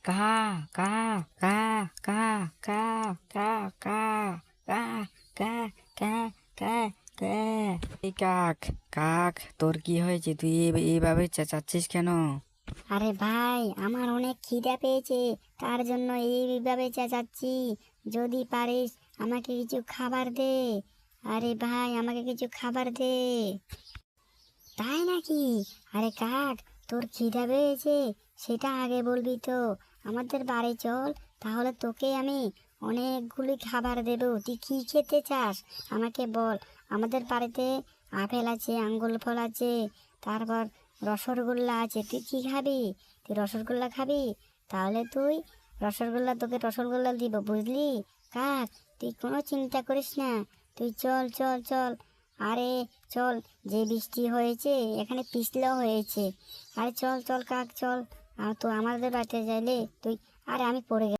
কা কা কা কা কা কা কা কা কা কা কা কা এই কাক কাক, তোর কি হয়েছে? তুই এইভাবে চেঁচাচ্ছিস কেন? আরে ভাই, আমার অনেক খিদে পেয়েছে, তার জন্য এইভাবে চেঁচাচ্ছি। যদি পারিস আমাকে কিছু খাবার দে। আরে ভাই, আমাকে কিছু খাবার দে। তাই নাকি? আরে কাক, তোর খিদে পেয়েছে সেটা আগে বলবি তো। আমাদের বাড়ি চল, তাহলে তোকে আমি অনেকগুলি খাবার দেব। তুই কি খেতে চাস আমাকে বল। আমাদের বাড়িতে আপেল আছে, আঙ্গুর ফল আছে, তারপর রসগোল্লা আছে। তুই কি খাবি? তুই রসগোল্লা খাবি? তাহলে তুই তোকে রসগোল্লা দিব, বুঝলি? কাক, তুই কোনো চিন্তা করিস না। তুই চল চল চল। আরে চল, যে বৃষ্টি হয়েছে এখানে পিছলেও হয়েছে। আরে চল চল কাক চল। তো আমাদের বাড়িতে যাইলে তুই, আরে আমি পড়ে